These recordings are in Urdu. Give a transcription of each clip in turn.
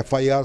FIR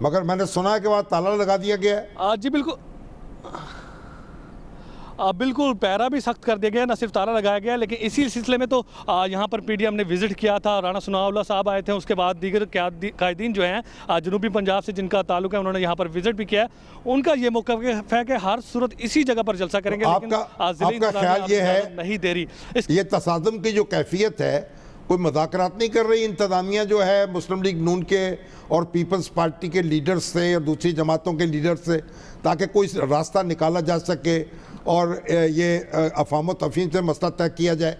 مگر میں نے سنا ہے کہ وہاں تالا لگا دیا گیا ہے. جی بالکل بالکل پیرا بھی سخت کر دیا گیا, نہ صرف تالا لگایا گیا, لیکن اسی سلسلے میں تو یہاں پر پی ڈی ایم نے وزٹ کیا تھا. رانا ثناء اللہ صاحب آئے تھے, اس کے بعد دیگر قائدین جو ہیں جنوبی پنجاب سے جن کا تعلق ہے انہوں نے یہاں پر وزٹ بھی کیا ہے. ان کا یہ موقف ہے کہ ہر صورت اسی جگہ پر جلسہ کریں گے, لیکن آپ کا خیال یہ ہے نہیں دے رہی. یہ تصادم کی جو کیفیت ہے, کوئی مذاکرات نہیں کر رہی انتظامیہ جو ہے مسلم لیگ نون کے اور پیپلز پارٹی کے لیڈرز سے اور دوسری جماعتوں کے لیڈرز سے, تاکہ کوئی راستہ نکالا جا سکے اور یہ افہام و تفہیم سے مسئلہ طے کیا جائے؟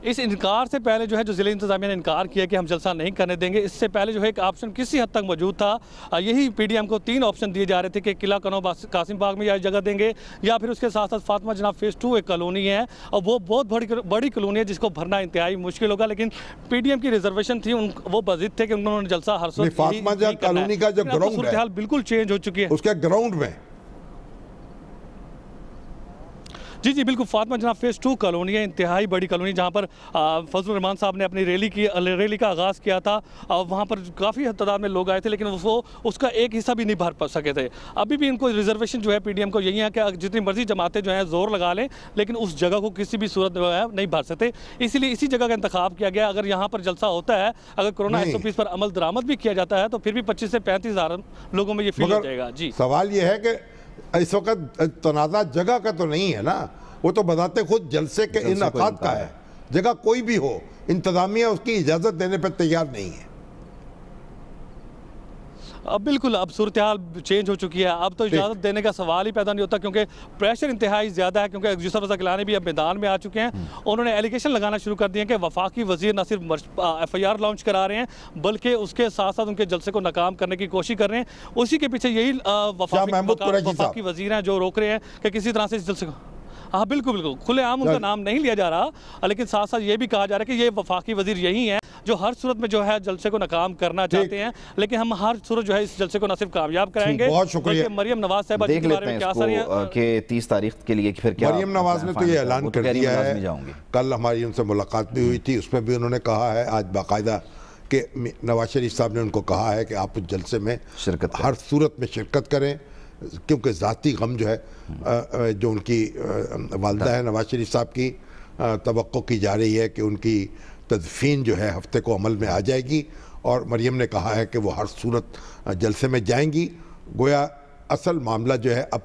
اس انکار سے پہلے جو ہے جو ضلع انتظامیہ نے انکار کیا کہ ہم جلسہ نہیں کرنے دیں گے, اس سے پہلے جو ہے ایک آپشن کسی حد تک موجود تھا. یہی پی ڈی ایم کو 3 آپشن دیے جا رہے تھے کہ قلعہ کنو قاسم باغ میں یا جگہ دیں گے, یا پھر اس کے ساتھ ساتھ فاطمہ جناب فیس 2 ایک کالونی ہے, اور وہ بہت بڑی کالونی ہے جس کو بھرنا انتہائی مشکل ہوگا. لیکن پی ڈی ایم کی ریزرویشن تھی, وہ بضد تھے کہ انہوں نے جلسہ ہر صورت فاطمہ جناب کالونی کا جو گراؤنڈ ہے صورتحال بالکل چینج ہو چکی ہے. اس کے گراؤنڈ میں جی بالکل فاطمہ جناب فیس 2 کالونی ہے, انتہائی بڑی کالونی, جہاں پر فضل الرحمان صاحب نے اپنی ریلی کا آغاز کیا تھا. وہاں پر کافی تعداد میں لوگ آئے تھے, لیکن وہ اس کا ایک حصہ بھی نہیں بھر سکے تھے. ابھی بھی ان کو ریزرویشن جو ہے پی ڈی ایم کو یہی ہے کہ جتنی مرضی جماعتیں جو ہیں زور لگا لیں, لیکن اس جگہ کو کسی بھی صورت میں نہیں بھر سکتے. اسی لیے اسی جگہ کا انتخاب کیا گیا. اگر یہاں پر جلسہ ہوتا ہے, اگر کورونا SOPs پر عمل درآمد بھی کیا جاتا ہے, تو پھر بھی 25 سے 35 ہزار لوگوں میں یہ فیل ہو جائے گا. جی سوال یہ ہے کہ اس وقت تنازع جگہ کا تو نہیں ہے نا, وہ تو بذات خود جلسے کے انعقاد کا ہے. جگہ کوئی بھی ہو, انتظامیہ اس کی اجازت دینے پر تیار نہیں ہے. بالکل اب صورتحال چینج ہو چکی ہے. اب تو اجازت دینے کا سوال ہی پیدا نہیں ہوتا, کیونکہ پریشر انتہائی زیادہ ہے. کیونکہ یوسف رضا گیلانی بھی اب میدان میں آ چکے ہیں. انہوں نے ایلیگیشن لگانا شروع کر دیے ہیں کہ وفاقی وزیر نہ صرف FIR لانچ کرا رہے ہیں, بلکہ اس کے ساتھ ساتھ ان کے جلسے کو ناکام کرنے کی کوشش کر رہے ہیں. اسی کے پیچھے یہی وفاقی وزیر ہیں جو روک رہے ہیں کہ کسی طرح سے اس جلسے کو. ہاں بالکل کھلے عام ان کا نام نہیں لیا جا رہا, لیکن ساتھ ساتھ یہ بھی کہا جا رہا ہے کہ یہ وفاقی وزیر یہی ہیں جو ہر صورت میں جو ہے جلسے کو ناکام کرنا چاہتے ہیں. لیکن ہم ہر صورت جو ہے اس جلسے کو نہ صرف کامیاب کرائیں گے. بہت شکریہ. مریم نواز صاحبہ دیکھ لیتے ہیں اس کو کہ 30 تاریخ کے لیے پھر کیا. مریم نواز نے تو یہ اعلان کر دیا ہے, کل ہماری ان سے ملاقات بھی ہوئی تھی, اس میں بھی انہوں نے کہا ہے آج باقاعدہ کہ نواز شریف صاحب نے ان کو کہا ہے کہ آپ اس جلسے میں ہر صورت میں شرکت کریں, کیونکہ ذاتی غم جو ہے جو ان کی والدہ ہے نواز شریف صاحب کی, توقع کی جا رہی ہے کہ ان کی تدفین جو ہے ہفتے کو عمل میں آ جائے گی. اور مریم نے کہا ہے کہ وہ ہر صورت جلسے میں جائیں گی. گویا اصل معاملہ جو ہے اب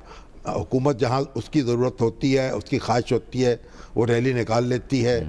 حکومت جہاں اس کی ضرورت ہوتی ہے, اس کی خواہش ہوتی ہے, وہ ریلی نکال لیتی ہے,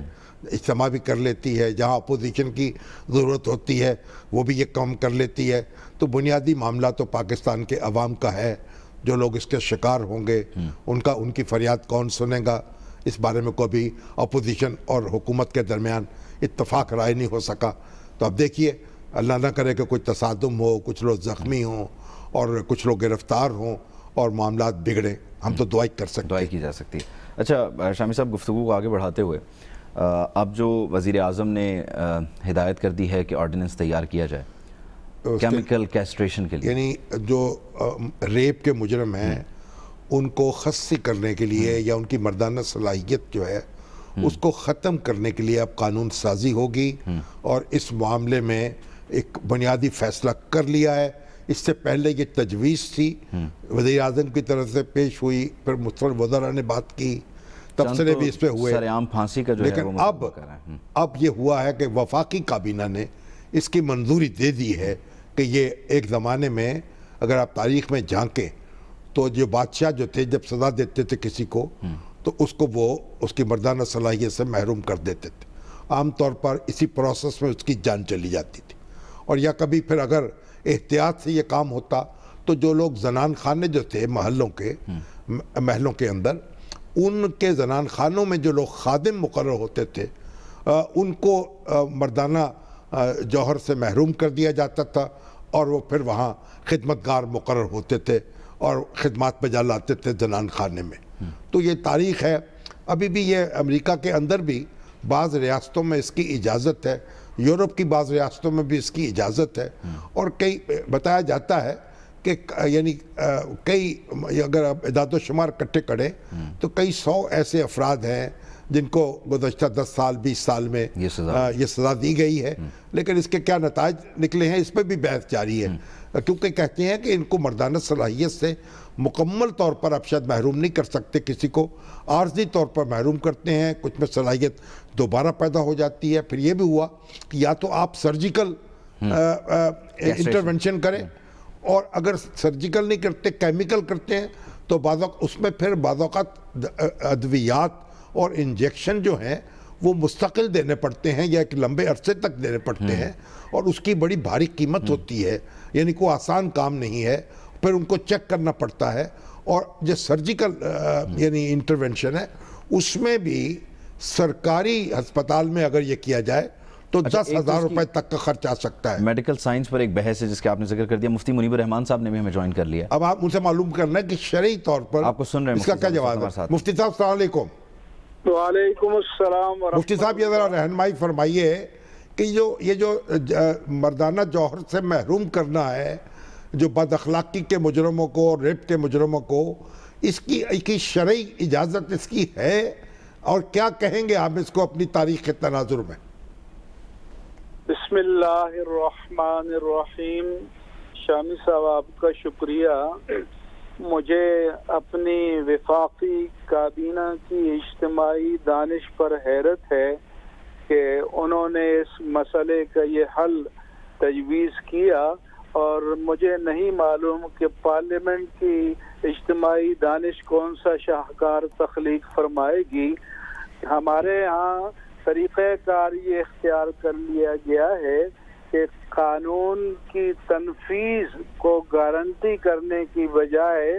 اجتماع بھی کر لیتی ہے. جہاں اپوزیشن کی ضرورت ہوتی ہے وہ بھی یہ کام کر لیتی ہے. تو بنیادی معاملہ تو پاکستان کے عوام کا ہے, جو لوگ اس کے شکار ہوں گے ان کی فریاد کون سنے گا, اس بارے میں کوئی اپوزیشن اور حکومت کے درمیان اتفاق رائے نہیں ہو سکا. تو اب دیکھیے, اللہ نہ کرے کہ کوئی تصادم ہو, کچھ لوگ زخمی ہوں اور کچھ لوگ گرفتار ہوں اور معاملات بگڑیں. ہم تو دعائی کر سکتے ہیں, دعائی کی جا سکتی ہے. اچھا شامی صاحب, گفتگو کو آگے بڑھاتے ہوئے اب جو وزیر اعظم نے ہدایت کر دی ہے کہ آرڈیننس تیار کیا جائے کیمیکل کیسٹریشن کے لیے, یعنی جو ریپ کے مجرم ہیں ان کو خصی کرنے کے لیے یا ان کی مردانہ صلاحیت جو ہے اس کو ختم کرنے کے لیے اب قانون سازی ہوگی. اور اس معاملے میں ایک بنیادی فیصلہ کر لیا ہے. اس سے پہلے یہ تجویز تھی, وزیر اعظم کی طرف سے پیش ہوئی, پھر مستقل وزراء نے بات کی, تبصرے بھی اس پہ ہوئے, سرعام پھانسی کا جو ہے. لیکن اب یہ ہوا ہے کہ وفاقی کابینہ نے اس کی منظوری دے دی ہے کہ یہ ایک زمانے میں اگر آپ تاریخ میں جھانکیں تو جو بادشاہ جو تھے جب سزا دیتے تھے کسی کو تو اس کو وہ اس کی مردانہ صلاحیت سے محروم کر دیتے تھے. عام طور پر اسی پروسیس میں اس کی جان چلی جاتی تھی. اور یا کبھی پھر اگر احتیاط سے یہ کام ہوتا تو جو لوگ زنان خانے جو تھے محلوں کے اندر, ان کے زنان خانوں میں جو لوگ خادم مقرر ہوتے تھے ان کو مردانہ جوہر سے محروم کر دیا جاتا تھا, اور وہ پھر وہاں خدمتگار مقرر ہوتے تھے اور خدمات بجا لاتے تھے زنان خانے میں. تو یہ تاریخ ہے. ابھی بھی یہ امریکہ کے اندر بھی بعض ریاستوں میں اس کی اجازت ہے, یورپ کی بعض ریاستوں میں بھی اس کی اجازت ہے, اور کئی بتایا جاتا ہے کہ یعنی کئی اگر آپ اعداد و شمار کٹھے کریں تو کئی 100 ایسے افراد ہیں جن کو گزشتہ 10 سال 20 سال میں یہ سزا دی گئی ہے، لیکن اس کے کیا نتائج نکلے ہیں اس پہ بھی بحث جاری ہے، کیونکہ کہتے ہیں کہ ان کو مردانہ صلاحیت سے مکمل طور پر آپ شاید محروم نہیں کر سکتے، کسی کو عارضی طور پر محروم کرتے ہیں، کچھ میں صلاحیت دوبارہ پیدا ہو جاتی ہے۔ پھر یہ بھی ہوا کہ یا تو آپ سرجیکل انٹرونشن کریں، اور اگر سرجیکل نہیں کرتے کیمیکل کرتے ہیں تو اس میں پھر بعض اوقات ادویات اور انجیکشن جو ہیں وہ مستقل دینے پڑتے ہیں یا ایک لمبے عرصے تک دینے پڑتے ہیں، اور اس کی بڑی بھاری قیمت ہوتی ہے، یعنی کوئی آسان کام نہیں ہے، پھر ان کو چیک کرنا پڑتا ہے۔ اور جو سرجیکل یعنی انٹرونشن ہے اس میں بھی سرکاری ہسپتال میں اگر یہ کیا جائے تو 10,000 روپے تک کا خرچ آ سکتا ہے۔ میڈیکل سائنس پر ایک بحث ہے جس کا آپ نے ذکر کر دیا، مفتی منیب الرحمان صاحب نے بھی ہمیں جوائن کر لیا۔ اب آپ مجھ سے معلوم کرنا ہے کہ شرعی طور پر آپ کو سن رہے ہیں اس کا کیا جواب ہے؟ مفتی صاحب السلام علیکم۔ وعلیکم السلام ورحمۃ اللہ۔ مفتی صاحب یہ ذرا رہنمائی فرمائیے کہ یہ جو مردانہ جوہر سے محروم کرنا ہے جو بد اخلاقی کے مجرموں کو اور ریپ کے مجرموں کو، اس کی شرعی اجازت اس کی ہے، اور کیا کہیں گے آپ اس کو اپنی تاریخ کے تناظر میں؟ بسم اللہ الرحمن الرحیم۔ شامی صاحب آپ کا شکریہ، مجھے اپنی وفاقی کابینہ کی اجتماعی دانش پر حیرت ہے کہ انہوں نے اس مسئلے کا یہ حل تجویز کیا، اور مجھے نہیں معلوم کہ پارلیمنٹ کی اجتماعی دانش کون سا شاہکار تخلیق فرمائے گی۔ ہمارے ہاں طریقہ کار یہ اختیار کر لیا گیا ہے کہ قانون کی تنفیذ کو گارنٹی کرنے کی بجائے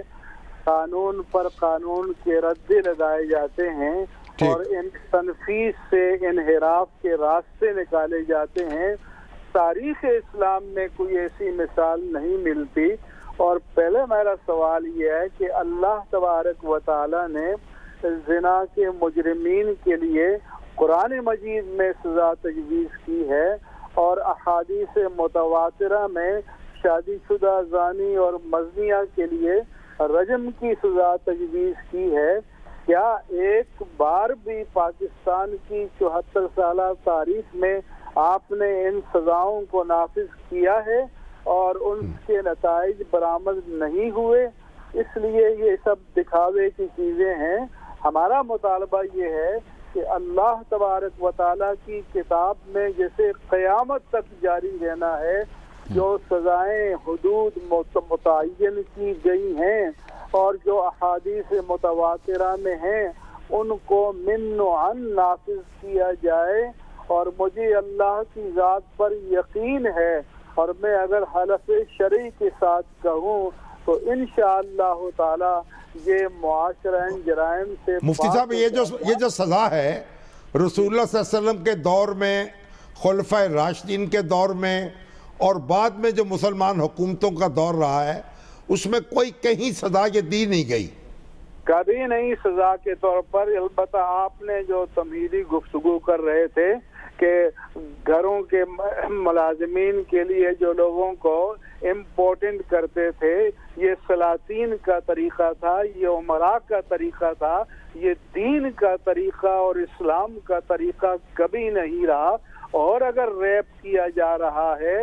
قانون پر قانون کے ردے لگائے جاتے ہیں، اور ان تنفیذ سے انحراف کے راستے نکالے جاتے ہیں۔ تاریخ اسلام میں کوئی ایسی مثال نہیں ملتی۔ اور پہلے میرا سوال یہ ہے کہ اللہ تبارک و تعالی نے زنا کے مجرمین کے لیے قرآن مجید میں سزا تجویز کی ہے، اور احادیث متواترہ میں شادی شدہ زانی اور مزنیہ کے لیے رجم کی سزا تجویز کی ہے۔ کیا ایک بار بھی پاکستان کی 74 سالہ تاریخ میں آپ نے ان سزاؤں کو نافذ کیا ہے اور ان کے نتائج برآمد نہیں ہوئے؟ اس لیے یہ سب دکھاوے کی چیزیں ہیں۔ ہمارا مطالبہ یہ ہے کہ اللہ تبارک و تعالیٰ کی کتاب میں جیسے قیامت تک جاری رہنا ہے، جو سزائیں حدود متعین کی گئی ہیں اور جو احادیث متواترہ میں ہیں ان کو من و عن نافذ کیا جائے۔ اور مجھے اللہ کی ذات پر یقین ہے، اور میں اگر حلف شرعی کے ساتھ کہوں تو انشاءاللہ تعالی یہ معاشرہ جرائم سے مفتی صاحب یہ جو سزا ہے رسول اللہ صلی اللہ علیہ وسلم کے دور میں، خلفائے راشدین کے دور میں، اور بعد میں جو مسلمان حکومتوں کا دور رہا ہے، اس میں کوئی کہیں سزا یہ دی نہیں گئی؟ کبھی نہیں سزا کے طور پر۔ البتہ آپ نے جو تمہیدی گفتگو کر رہے تھے کہ گھروں کے ملازمین کے لیے جو لوگوں کو امپورٹنٹ کرتے تھے، یہ سلاطین کا طریقہ تھا، یہ عمراء کا طریقہ تھا، یہ دین کا طریقہ اور اسلام کا طریقہ کبھی نہیں رہا۔ اور اگر ریپ کیا جا رہا ہے،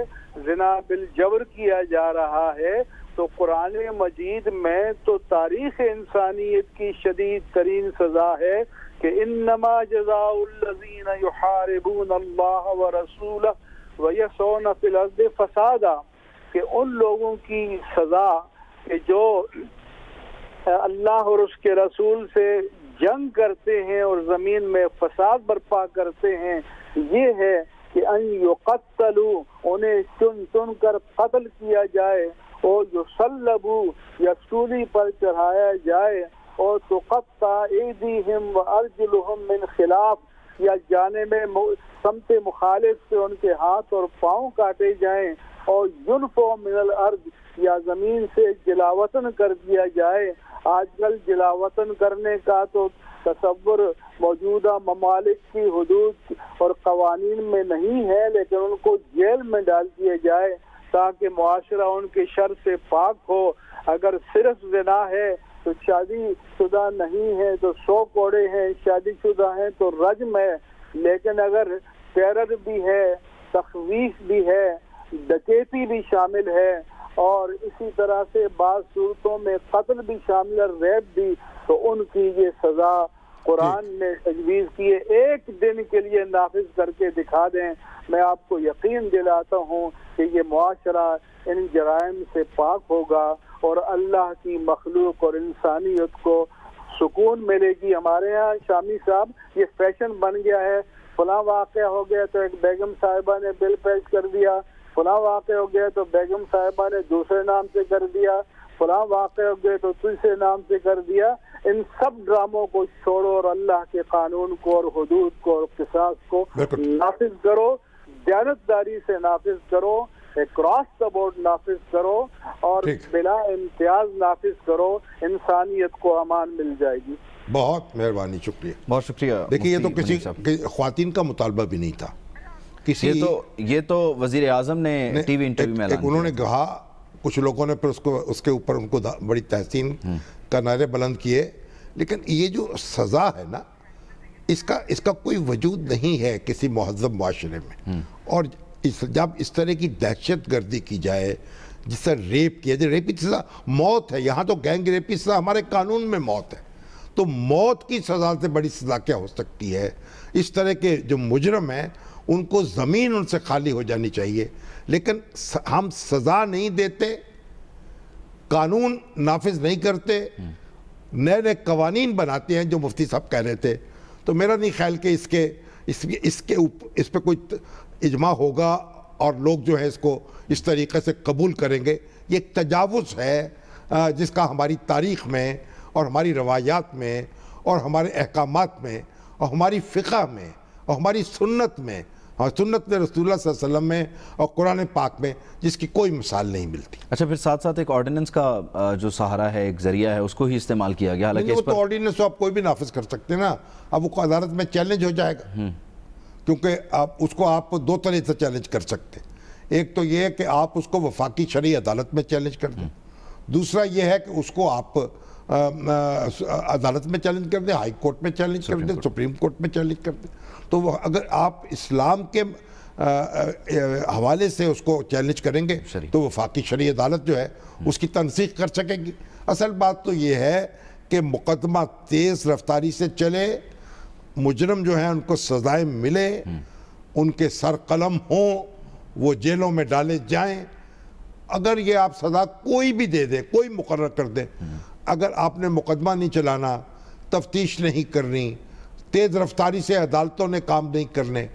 زنا بالجبر کیا جا رہا ہے، تو قرآن مجید میں تو تاریخ انسانیت کی شدید ترین سزا ہے کہ انما جزاء الذین یحاربون اللہ ورسولہ ویسعون فی الارض فسادا، کہ ان لوگوں کی سزا کہ جو اللہ اور اس کے رسول سے جنگ کرتے ہیں اور زمین میں فساد برپا کرتے ہیں، یہ ہے کہ ان یقتلوا، انہیں چن چن کر قتل کیا جائے، اور یصلبوا، یا سولی پر چڑھایا جائے، اور تقطع ایدیہم وارجلہم من خلاف، یا جانب سمت مخالف سے ان کے ہاتھ اور پاؤں کاٹے جائیں، اور ینفوا من الارض، یا زمین سے جلاوطن کر دیا جائے۔ آج کل جلاوطن کرنے کا تو تصور موجودہ ممالک کی حدود اور قوانین میں نہیں ہے، لیکن ان کو جیل میں ڈال دیا جائے تاکہ معاشرہ ان کے شر سے پاک ہو۔ اگر صرف زنا ہے تو شادی شدہ نہیں ہے تو 100 کوڑے ہیں، شادی شدہ ہیں تو رجم ہے. لیکن اگر ٹیرر بھی ہے، تخویف بھی ہے، ڈکیتی بھی شامل ہے، اور اسی طرح سے بعض صورتوں میں قتل بھی شامل ہے، ریپ بھی، تو ان کی یہ سزا قرآن نے تجویز کی ہے. ایک دن کے لیے نافذ کر کے دکھا دیں، میں آپ کو یقین دلاتا ہوں کہ یہ معاشرہ ان جرائم سے پاک ہوگا اور اللہ کی مخلوق اور انسانیت کو سکون ملے گی. ہمارے ہاں شامی صاحب یہ فیشن بن گیا ہے، فلاں واقعہ ہو گیا تو ایک بیگم صاحبہ نے بل پیش کر دیا، فلاں واقع ہو گیا تو بیگم صاحبہ نے دوسرے نام سے کر دیا، فلاں واقع ہو گئے تو تیسرے نام سے کر دیا. ان سب ڈراموں کو چھوڑو اور اللہ کے قانون کو اور حدود کو اور قصاص کو نافذ کرو، دیانتداری سے نافذ کرو، کراس دا بورڈ نافذ کرو اور بلا امتیاز نافذ کرو. انسانیت کو امان مل جائے گی. بہت مہربانی، شکریہ، بہت شکریہ. دیکھیے یہ تو کسی خواتین کا مطالبہ بھی نہیں تھا. یہ تو وزیر اعظم نے ٹی وی انٹرویو میں انہوں نے کہا، کچھ لوگوں نے پھر اس کے اوپر ان کو بڑی تحسین کا نعرے بلند کیے. لیکن یہ جو سزا ہے نا، اس کا کوئی وجود نہیں ہے کسی مہذب معاشرے میں. اور جب اس طرح کی دہشت گردی کی جائے، جس سے ریپ کیا جائے، ریپ کی سزا موت ہے. یہاں تو گینگ ریپ کی سزا ہمارے قانون میں موت ہے، تو موت کی سزا سے بڑی سزا کیا ہو سکتی ہے؟ اس طرح کے جو مجرم ہیں ان کو زمین ان سے خالی ہو جانی چاہیے. لیکن ہم سزا نہیں دیتے، قانون نافذ نہیں کرتے، نئے نئے قوانین بناتے ہیں جو مفتی صاحب کہہ رہے تھے. تو میرا نہیں خیال کہ اس پہ کوئی اجماع ہوگا اور لوگ جو ہے اس کو اس طریقے سے قبول کریں گے. یہ ایک تجاوز ہے جس کا ہماری تاریخ میں اور ہماری روایات میں اور ہمارے احکامات میں اور ہماری فقہ میں اور ہماری سنت میں اور سنت رسول اللہ صلی اللہ علیہ وسلم میں اور قرآن پاک میں جس کی کوئی مثال نہیں ملتی. اچھا، پھر ساتھ ساتھ ایک آرڈیننس کا جو سہارا ہے، ایک ذریعہ ہے، اس کو ہی استعمال کیا گیا. حالانکہ وہ تو آرڈیننس تو آپ کوئی بھی نافذ کر سکتے ہیں نا. اب وہ عدالت میں چیلنج ہو جائے گا، کیونکہ اس کو آپ 2 طرح سے چیلنج کر سکتے. ایک تو یہ ہے کہ آپ اس کو وفاقی شرعی عدالت میں چیلنج کر دیں. دوسرا یہ ہے کہ اس کو آپ عدالت میں چیلنج کر دیں، ہائی کورٹ میں چیلنج کر دیں، سپریم کورٹ میں چیلنج کر دیں. تو اگر آپ اسلام کے حوالے سے اس کو چیلنج کریں گے تو وفاقی شرعی عدالت جو ہے اس کی تنسیخ کر سکے گی. اصل بات تو یہ ہے کہ مقدمہ تیز رفتاری سے چلے، مجرم جو ہیں ان کو سزائیں ملے، ان کے سر قلم ہوں، وہ جیلوں میں ڈالے جائیں. اگر یہ آپ سزا کوئی بھی دے دیں، کوئی مقرر کر دیں، اگر آپ نے مقدمہ نہیں چلانا، تفتیش نہیں کرنی، تیز رفتاری سے عدالتوں نے کام نہیں کرنے،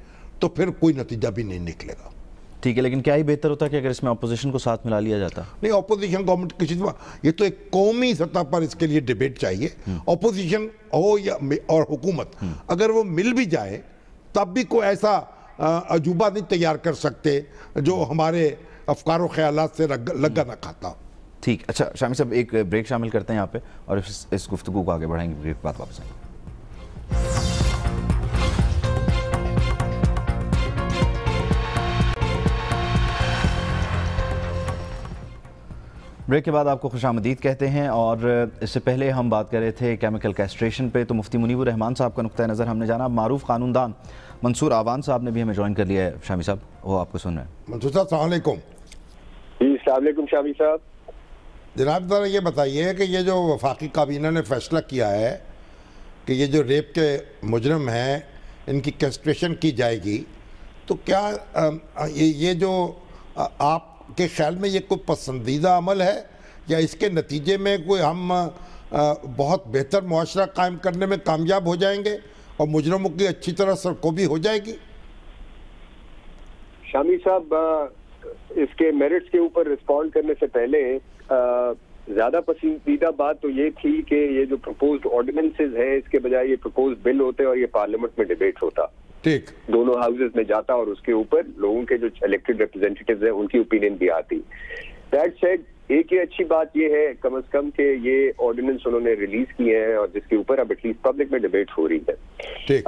تو پھر کوئی نتیجہ بھی نہیں نکلے گا. ٹھیک ہے، لیکن کیا ہی بہتر ہوتا ہے کہ اگر اس میں اپوزیشن کو ساتھ ملا لیا جاتا؟ نہیں، اپوزیشن گورنمنٹ کسی یہ تو ایک قومی سطح پر اس کے لیے ڈیبیٹ چاہیے. اپوزیشن ہو یا اور حکومت، اگر وہ مل بھی جائے تب بھی کوئی ایسا عجوبہ نہیں تیار کر سکتے جو ہمارے افکار و خیالات سے لگا نہ کھاتا. ٹھیک. اچھا شامی صاحب، ایک بریک شامل کرتے ہیں یہاں پہ اور اس گفتگو کو آگے بڑھائیں گے. بریک کے بعد واپس آئیں گے. بریک کے بعد آپ کو خوش آمدید کہتے ہیں. اور اس سے پہلے ہم بات کر رہے تھے کیمیکل کیسٹریشن پہ، تو مفتی منیب الرحمان صاحب کا نقطہ نظر ہم نے جانا. معروف قانون دان منصور آوان صاحب نے بھی ہمیں جوائن کر لیا ہے. شامی صاحب، وہ آپ کو سن رہے ہیں. منصور صاحب السلام علیکم. جی السلام علیکم شامی صاحب. جناب ذرا یہ بتائیے کہ یہ جو وفاقی کابینہ نے فیصلہ کیا ہے کہ یہ جو ریپ کے مجرم ہیں ان کی کیسٹریشن کی جائے گی، تو کیا یہ جو آپ کے خیال میں یہ کوئی پسندیدہ عمل ہے یا اس کے نتیجے میں کوئی ہم بہت بہتر معاشرہ قائم کرنے میں کامیاب ہو جائیں گے اور مجرموں کی اچھی طرح سرکوبی ہو جائے گی؟ شامی صاحب، اس کے میرٹس کے اوپر رسپونڈ کرنے سے پہلے زیادہ پسندیدہ بات تو یہ تھی کہ یہ جو پروپوزڈ آرڈیننسز ہے اس کے بجائے یہ پروپوزڈ بل ہوتے اور یہ پارلیمنٹ میں ڈیبیٹ ہوتا، ٹھیک، دونوں ہاؤسز میں جاتا اور اس کے اوپر لوگوں کے جو الیکٹڈ ریپرزینٹیٹیوز ہیں ان کی اوپینین بھی آتی. دیٹ سیڈ، ایک یہ اچھی بات یہ ہے کم از کم کہ یہ آرڈیننس انہوں نے ریلیز کیے ہیں اور جس کے اوپر اب ایٹ لیسٹ پبلک میں ڈیبیٹ ہو رہی ہے.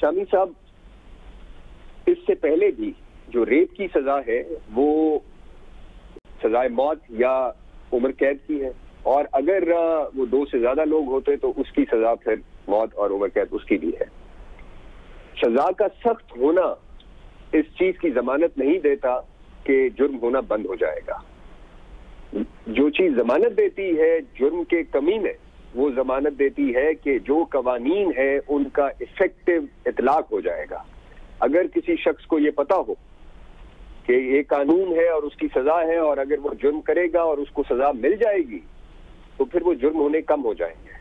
شامی صاحب، اس سے پہلے بھی جو ریپ کی سزا ہے وہ سزائے موت یا عمر قید کی ہے. اور اگر وہ 2 سے زیادہ لوگ ہوتے تو اس کی سزا پھر موت اور عمر قید اس کی بھی ہے. سزا کا سخت ہونا اس چیز کی ضمانت نہیں دیتا کہ جرم ہونا بند ہو جائے گا. جو چیز ضمانت دیتی ہے جرم کے کمی میں، وہ ضمانت دیتی ہے کہ جو قوانین ہے ان کا افیکٹو اطلاق ہو جائے گا. اگر کسی شخص کو یہ پتا ہو کہ یہ قانون ہے اور اس کی سزا ہے، اور اگر وہ جرم کرے گا اور اس کو سزا مل جائے گی تو پھر وہ جرم ہونے کم ہو جائیں گے.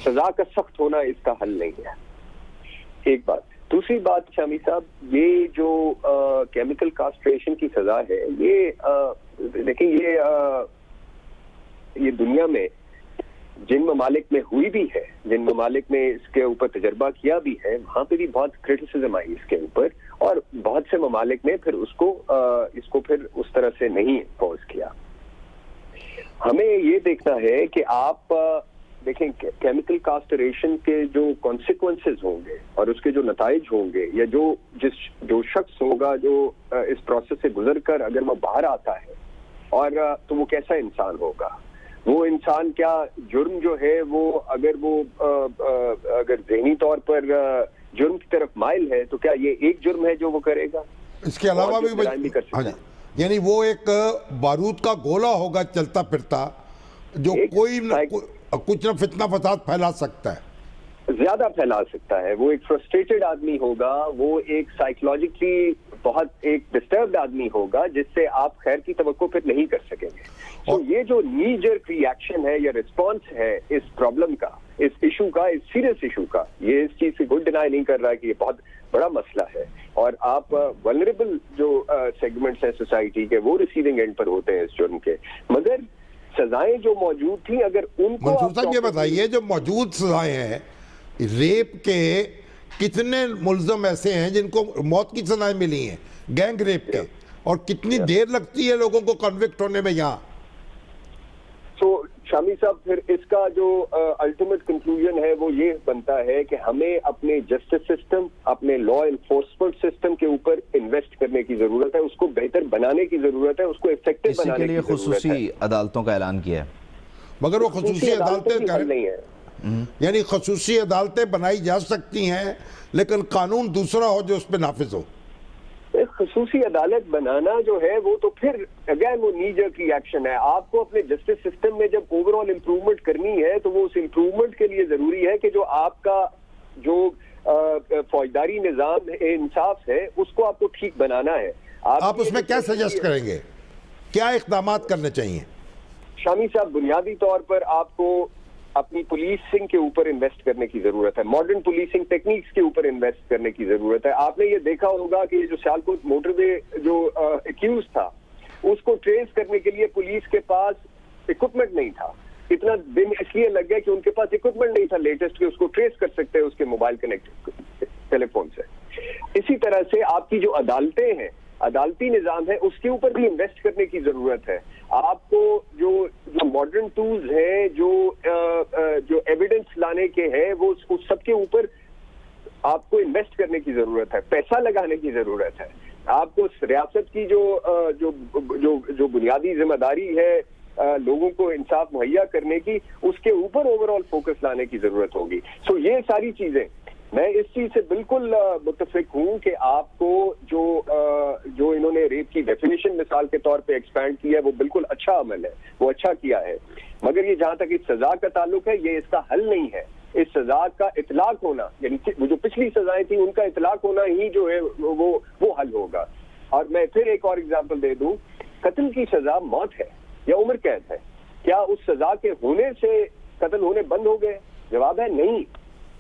سزا کا سخت ہونا اس کا حل نہیں ہے. ایک بات. دوسری بات شامی صاحب، یہ جو کیمیکل کاسٹریشن کی سزا ہے، یہ دیکھیں یہ دنیا میں جن ممالک میں ہوئی بھی ہے، جن ممالک میں اس کے اوپر تجربہ کیا بھی ہے، وہاں پہ بھی بہت کرٹیسزم آئی اس کے اوپر، اور بہت سے ممالک نے پھر اس کو پھر اس طرح سے نہیں امپوز کیا. ہمیں یہ دیکھنا ہے کہ آپ دیکھیں کیمیکل کاسٹریشن کے جو کانسیکوینسز ہوں گے اور اس کے جو نتائج ہوں گے، یا جو شخص ہوگا جو اس پروسیس سے گزر کر اگر وہ باہر آتا ہے، اور تو وہ کیسا انسان ہوگا. وہ انسان کیا جرم جو ہے وہ اگر ذہنی طور پر جرم کی طرف مائل ہے تو کیا یہ ایک جرم ہے جو وہ کرے گا؟ اس کے علاوہ بھی یعنی وہ ایک بارود کا گولہ ہوگا چلتا پھرتا، جو کوئی کچھ نہ فتنہ فساد پھیلا سکتا ہے، زیادہ پھیلا سکتا ہے. وہ ایک فرسٹریٹڈ آدمی ہوگا، وہ ایک سائیکولوجیکلی بہت ایک ڈسٹربڈ آدمی ہوگا، جس سے آپ خیر کی توقع پھر نہیں کر سکیں گے. تو یہ جو نی جرک ری ایکشن ہے یا ریسپانس ہے اس پرابلم کا، اس ایشو کا، اس سیریس ایشو کا، یہ اس چیز سے کوئی ڈینائی نہیں کر رہا کہ یہ بہت بڑا مسئلہ ہے. اور آپ ولنریبل جو سیگمنٹس ہیں سوسائٹی کے، وہ ریسیونگ اینڈ پر ہوتے ہیں اس جرم کے. مگر سزائیں جو موجود تھیں، اگر ان کو منصور صاحب یہ بتائیے، جو موجود سزائیں ہیں، ریپ کے کتنے ملزم ایسے ہیں جن کو موت کی سزائیں ملی ہیں گینگ ریپ کے، اور کتنی دیر لگتی ہے لوگوں کو کنوکٹ ہونے میں یہاں؟ تو شامی صاحب پھر اس کا جو الٹیمیٹ کنکلوژن ہے وہ یہ بنتا ہے کہ ہمیں اپنے جسٹس سسٹم، اپنے لا انفورسمنٹ سسٹم کے اوپر انویسٹ کرنے کی ضرورت ہے، اس کو بہتر بنانے کی ضرورت ہے، اس کو افیکٹو بنانے کی ضرورت ہے. اسی کے لیے خصوصی عدالتوں کا اعلان کیا ہے، مگر وہ خصوصی عدالتیں نہیں ہے. یعنی خصوصی عدالتیں بنائی جا سکتی ہیں لیکن قانون دوسرا ہو جو اس پہ نافذ ہو. خصوصی عدالت بنانا جو ہے وہ تو پھر اگین وہ نی جرک ری ایکشن ہے. آپ کو اپنے جسٹس سسٹم میں جب اوور آل امپروومنٹ کرنی ہے تو وہ اس امپروومنٹ کے لیے ضروری ہے کہ جو آپ کا جو فوجداری نظام انصاف ہے اس کو آپ کو ٹھیک بنانا ہے. آپ اس میں کیا سجیسٹ کریں گے، کیا اقدامات کرنے چاہیے؟ شامی صاحب، بنیادی طور پر آپ کو اپنی پولیسنگ کے اوپر انویسٹ کرنے کی ضرورت ہے، ماڈرن پولیسنگ ٹیکنیکس کے اوپر انویسٹ کرنے کی ضرورت ہے. آپ نے یہ دیکھا ہوگا کہ جو سیالکوٹ موٹر وے جو ایکیوز تھا، اس کو ٹریس کرنے کے لیے پولیس کے پاس اکوپمنٹ نہیں تھا. اتنا دن اس لیے لگ گیا کہ ان کے پاس اکوپمنٹ نہیں تھا لیٹسٹ کہ اس کو ٹریس کر سکتے اس کے موبائل کنیکٹ ٹیلی فون سے. اسی طرح سے آپ کی جو عدالتیں ہیں، عدالتی نظام ہے، اس کے اوپر بھی انویسٹ کرنے کی ضرورت ہے. آپ کو جو ماڈرن ٹولز ہیں، جو ایویڈنس لانے کے ہیں، وہ اس سب کے اوپر آپ کو انویسٹ کرنے کی ضرورت ہے، پیسہ لگانے کی ضرورت ہے. آپ کو ریاست کی جو بنیادی ذمہ داری ہے لوگوں کو انصاف مہیا کرنے کی، اس کے اوپر اوور آل فوکس لانے کی ضرورت ہوگی. سو یہ ساری چیزیں میں اس چیز سے بالکل متفق ہوں کہ آپ کو جو انہوں نے ریپ کی ڈیفینیشن مثال کے طور پہ ایکسپینڈ کیا ہے وہ بالکل اچھا عمل ہے، وہ اچھا کیا ہے. مگر یہ جہاں تک اس سزا کا تعلق ہے، یہ اس کا حل نہیں ہے. اس سزا کا اطلاق ہونا، یعنی جو پچھلی سزائیں تھیں ان کا اطلاق ہونا ہی جو ہے وہ حل ہوگا. اور میں پھر ایک اور اگزامپل دے دوں، قتل کی سزا موت ہے یا عمر قید ہے. کیا اس سزا کے ہونے سے قتل ہونے بند ہو گئے؟ جواب ہے نہیں.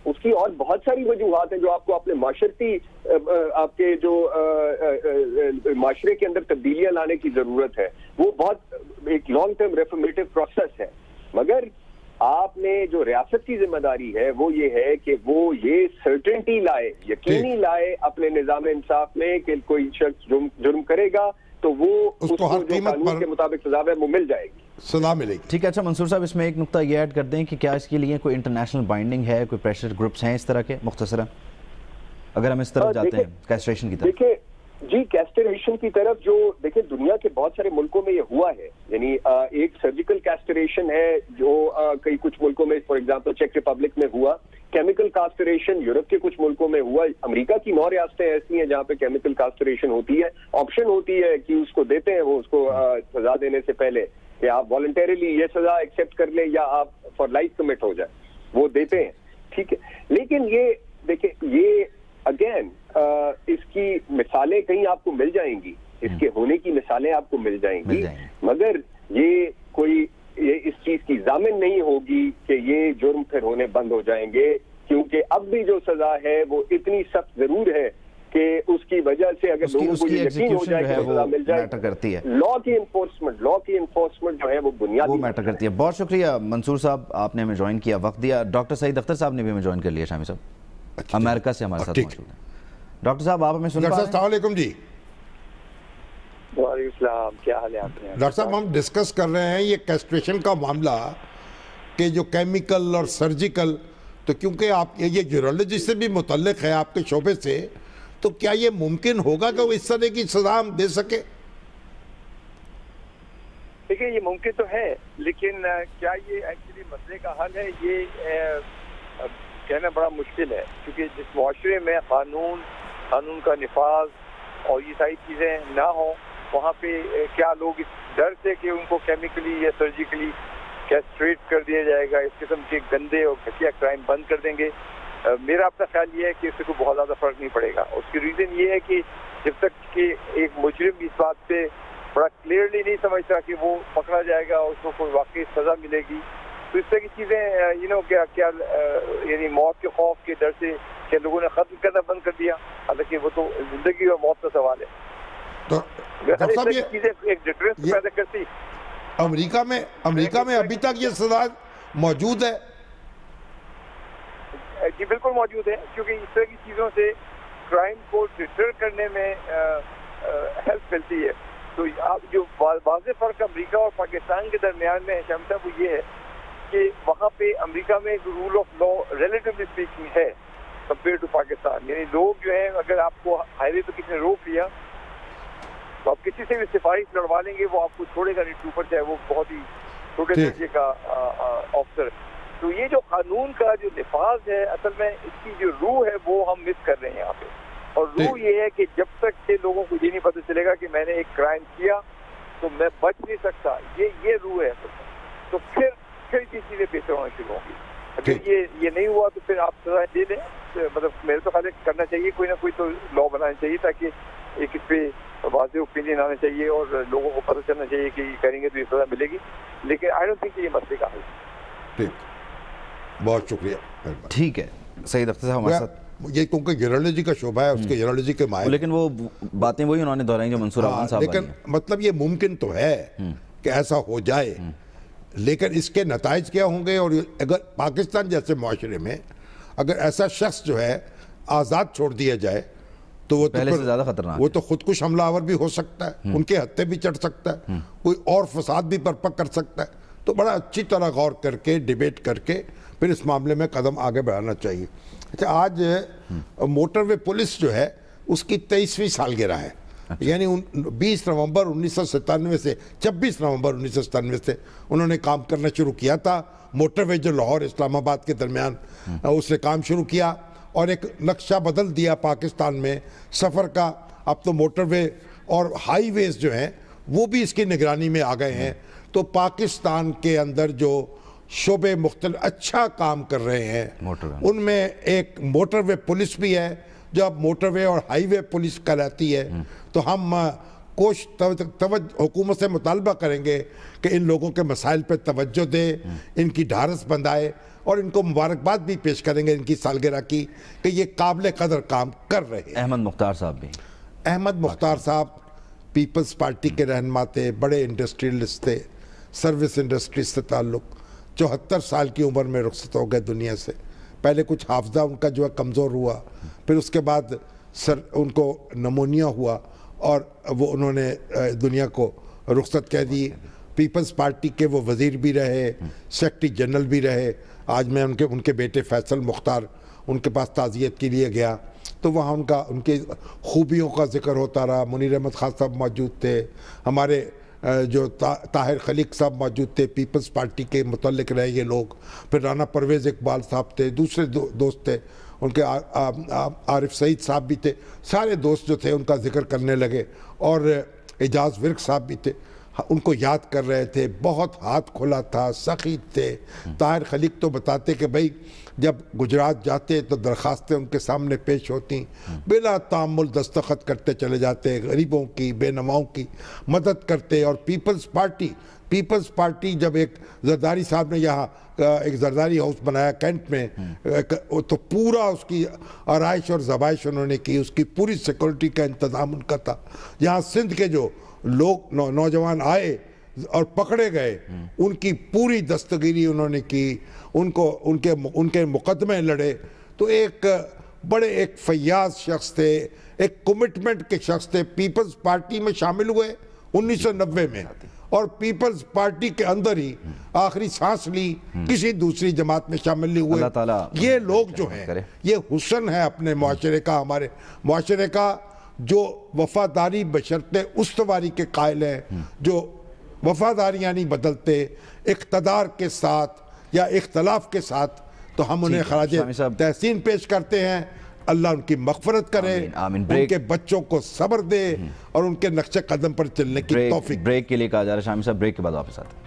اس کی اور بہت ساری وجوہات ہیں جو آپ کو اپنے معاشرتی، آپ کے جو معاشرے کے اندر تبدیلیاں لانے کی ضرورت ہے. وہ بہت ایک لانگ ٹرم ریفارمیٹو پروسیس ہے. مگر آپ نے جو ریاست کی ذمہ داری ہے وہ یہ ہے کہ وہ یہ سرٹنٹی لائے، یقینی لائے اپنے نظام انصاف میں کہ کوئی شخص جرم کرے گا تو وہ اس کو جو قانون کے مطابق سزا ہے وہ مل جائے گی، سزا ملے گی. ٹھیک ہے. اچھا منصور صاحب، اس میں ایک نقطہ یہ ایڈ کر دیں کہ کیا اس کے لیے کوئی انٹرنیشنل بائنڈنگ ہے، کوئی پریشر گروپس ہیں اس طرح کے مختصراً، اگر ہم اس طرف جاتے ہیں کیسٹریشن کی طرف؟ دیکھیں جی کیسٹریشن کی طرف جو دیکھیں دنیا کے بہت سارے ملکوں میں یہ ہوا ہے، یعنی ایک سرجیکل کیسٹریشن ہے جو کئی کچھ ملکوں میں فار ایگزامپل چیک ریپبلک میں ہوا، کیمیکل کاسٹریشن یورپ کے کچھ ملکوں میں ہوا، امریکہ کی 9 ریاستیں ایسی ہیں جہاں پہ کیمیکل کاسٹریشن ہوتی ہے، آپشن ہوتی ہے کہ اس کو دیتے ہیں وہ اس کو سزا دینے سے پہلے کہ آپ والنٹریلی یہ سزا ایکسیپٹ کر لیں یا آپ فار لائف کمٹ ہو جائے، وہ دیتے ہیں، ٹھیک ہے. لیکن یہ دیکھیں یہ اگین اس کی مثالیں کہیں آپ کو مل جائیں گی، اس کے ہونے کی مثالیں آپ کو مل جائیں گی، مگر یہ کوئی اس چیز کی ضامن نہیں ہوگی کہ یہ جرم پھر ہونے بند ہو جائیں گے، کیونکہ اب بھی جو سزا ہے وہ اتنی سخت ضرور ہے کہ اس کی وجہ سے اگر لوگوں کو یہ یقین ہو جائے کہ سزا مل جائے، لا کی انفورسمنٹ جو ہے وہ بنیادی وہ میٹر کرتی ہے. بہت شکریہ منصور صاحب، آپ نے ہمیں جوائن کیا، وقت دیا. ڈاکٹر سعید اختر صاحب نے بھی ہمیں جوائن کر لیا، شامی صاحب امریکہ سے ہمارے ساتھ موجود ہیں. ڈاکٹر صاحب آپ ہمیں سن پا رہے ہیں؟ السلام علیکم جی. وعلیکم السلام، کیا حال ہے آپ نے؟ ڈاکٹر صاحب ہم ڈسکس کر رہے ہیں یہ کیسٹریشن کا معاملہ کہ جو کیمیکل اور سرجیکل، تو کیونکہ آپ یہ یورولوجی سے بھی متعلق ہے آپ کے شعبے سے، تو کیا یہ ممکن ہوگا کہ وہ اس طرح کی سزا ہم دے سکے؟ دیکھیں یہ ممکن تو ہے، لیکن کیا یہ ایکچولی مسئلے کا حل ہے یہ کہنا بڑا مشکل ہے، کیونکہ جس معاشرے میں قانون کا نفاذ اور یہ ساری چیزیں نہ ہوں، وہاں پہ کیا لوگ اس ڈر سے کہ ان کو کیمیکلی یا سرجیکلی کیسٹریٹ کر دیا جائے گا، اس قسم کے گندے اور گھٹیا کرائم بند کر دیں گے؟ میرا اپنا خیال یہ ہے کہ اس سے کوئی بہت زیادہ فرق نہیں پڑے گا. اس کی ریزن یہ ہے کہ جب تک کہ ایک مجرم اس بات پہ بڑا کلیئرلی نہیں سمجھتا کہ وہ پکڑا جائے گا، اس کو کوئی واقعی سزا ملے گی، تو اس طرح کی چیزیں کیا یعنی موت کے خوف کے ڈر سے کہ لوگوں نے ختم کرنا بند کر دیا، حالانکہ وہ تو زندگی اور موت کا سوال ہے. تو چیزیں ایک ڈفرینس پیدا کرتی. امریکہ میں ابھی تک یہ سزا موجود ہے؟ جی بالکل موجود ہے، کیونکہ اس طرح کی چیزوں سے کرائم کو ڈٹر کرنے میں ہیلپ ملتی ہے. تو اب جو واضح فرق امریکہ اور پاکستان کے درمیان میں ہے شامی صاحب، وہ یہ ہے کہ وہاں پہ امریکہ میں rule of law relatively speaking ہے کمپیئر ٹو پاکستان. یعنی لوگ جو ہیں اگر آپ کو ہائی وے پہ کسی نے روک لیا تو آپ کسی سے بھی سفارش لڑوا لیں گے، وہ آپ کو چھوڑے گا نہیں، ٹروپر چاہے وہ بہت ہی چھوٹے درجے کا آفسر. تو یہ جو قانون کا جو نفاذ ہے اصل میں اس کی جو روح ہے وہ ہم مس کر رہے ہیں یہاں پہ. اور روح یہ ہے کہ جب تک کہ لوگوں کو یہ نہیں پتہ چلے گا کہ میں نے ایک کرائم کیا تو میں بچ نہیں سکتا، یہ روح ہے. تو پھر یہ چیزیں بہتر ہونا شروع ہوں گی. اگر یہ نہیں ہوا تو پھر آپ سزا دے دیں. مطلب میرے تو خیال کرنا چاہیے کوئی نہ کوئی تو لا بنانا چاہیے تاکہ ایک اس پہ واضح اوپینین آنا چاہیے اور لوگوں کو پتہ چلنا چاہیے کہ یہ کریں گے تو یہ سزا ملے گی. لیکن آئی ڈونٹ تھنک یہ مسئلے کا حل ہے. ٹھیک، بہت شکریہ. ٹھیک ہے سعید اختر صاحب ہمارے ساتھ. یہ کیونکہ یورولوجی کا شعبہ ہے، اس کے یورولوجی کے ماہر، لیکن وہ باتیں وہی انہوں نے دہرائی جو منصور اعوان صاحب. لیکن مطلب یہ ممکن تو ہے کہ ایسا ہو جائے، لیکن اس کے نتائج کیا ہوں گے؟ اور اگر پاکستان جیسے معاشرے میں اگر ایسا شخص جو ہے آزاد چھوڑ دیا جائے تو وہ پہلے سے زیادہ خطرناک، وہ تو خودکش حملہ آور بھی ہو سکتا ہے، ان کے ہتھے بھی چڑھ سکتا ہے، کوئی اور فساد بھی برپا کر سکتا ہے. تو بڑا اچھی طرح غور کر کے ڈیبیٹ کر کے پھر اس معاملے میں قدم آگے بڑھانا چاہیے. اچھا، آج موٹر وے پولیس جو ہے اس کی 23ویں سالگرہ ہے، یعنی 20 نومبر 1997 سے 26 نومبر 1997 سے انہوں نے کام کرنا شروع کیا تھا. موٹر وے جو لاہور اسلام آباد کے درمیان اس نے کام شروع کیا اور ایک نقشہ بدل دیا پاکستان میں سفر کا. اب تو موٹر وے اور ہائی ویز جو ہیں وہ بھی اس کی نگرانی میں آ گئے ہیں. تو پاکستان کے اندر جو شعبے مختلف اچھا کام کر رہے ہیں ان میں ایک موٹر وے پولیس بھی ہے جو اب موٹر وے اور ہائی وے پولیس کہلاتی ہے. تو ہم حکومت سے مطالبہ کریں گے کہ ان لوگوں کے مسائل پہ توجہ دے، ان کی ڈھارس بندھائے اور ان کو مبارکباد بھی پیش کریں گے ان کی سالگرہ کی کہ یہ قابل قدر کام کر رہے ہیں. احمد مختار صاحب بھی، احمد مختار صاحب پیپلز پارٹی کے رہنما تھے، بڑے انڈسٹریلسٹ تھے، سروس انڈسٹری سے تعلق، 74 سال کی عمر میں رخصت ہو گئے دنیا سے. پہلے کچھ حافظہ ان کا جو ہے کمزور ہوا، پھر اس کے بعد ان کو نمونیا ہوا اور وہ انہوں نے دنیا کو رخصت کہہ دی. پیپلز پارٹی کے وہ وزیر بھی رہے، سیکرٹری جنرل بھی رہے. آج میں ان کے بیٹے فیصل مختار ان کے پاس تعزیت کے لیے گیا تو وہاں ان کی خوبیوں کا ذکر ہوتا رہا. منیر احمد خان صاحب موجود تھے, ہمارے جو طاہر خلیق صاحب موجود تھے, پیپلز پارٹی کے متعلق رہے یہ لوگ. پھر رانا پرویز اقبال صاحب تھے, دوسرے دوست تھے ان کے, عارف سعید صاحب بھی تھے. سارے دوست جو تھے ان کا ذکر کرنے لگے, اور اعجاز ورک صاحب بھی تھے, ان کو یاد کر رہے تھے. بہت ہاتھ کھلا تھا, سخی تھے. طاہر خلیق تو بتاتے کہ بھائی جب گجرات جاتے تو درخواستیں ان کے سامنے پیش ہوتی, بلا تعامل دستخط کرتے چلے جاتے, غریبوں کی, بے نواؤں کی مدد کرتے. اور پیپلز پارٹی جب ایک زرداری صاحب نے یہاں ایک زرداری ہاؤس بنایا کینٹ میں, تو پورا اس کی آرائش اور زبائش انہوں نے کی, اس کی پوری سیکورٹی کا انتظام ان کا تھا. یہاں سندھ کے جو لوگ نوجوان آئے اور پکڑے گئے, ان کی پوری دستگیری انہوں نے کی, ان کے مقدمے لڑے. تو ایک ایک فیاض شخص تھے, ایک کمٹمنٹ کے شخص تھے. پیپلز پارٹی میں شامل ہوئے 1990 میں, اور پیپلز پارٹی کے اندر ہی آخری سانس لی, کسی دوسری جماعت میں شامل نہیں ہوئے. یہ لوگ جو ہیں, یہ حسن ہے اپنے معاشرے کا, ہمارے معاشرے کا, جو وفاداری بشرط استواری کے قائل ہیں, جو وفاداریاں نہیں بدلتے اقتدار کے ساتھ یا اختلاف کے ساتھ. تو ہم انہیں خراج تحسین پیش کرتے ہیں. اللہ ان کی مغفرت کرے, ان کے بچوں کو صبر دے, اور ان کے نقش قدم پر چلنے کی توفیق. بریک کے لیے کہا جا رہا ہے شامی صاحب, بریک کے بعد واپس آتے ہیں.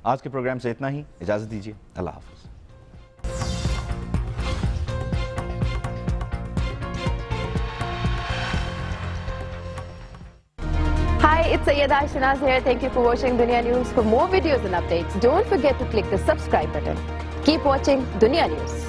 آج کے پروگرام سے اتنا ہی, اجازت دیجیے, اللہ حافظ. Hi, it's Sayyeda Shanaz here. Thank you for watching Dunya News. For more videos and updates, don't forget to click the subscribe button. Keep watching Dunya News.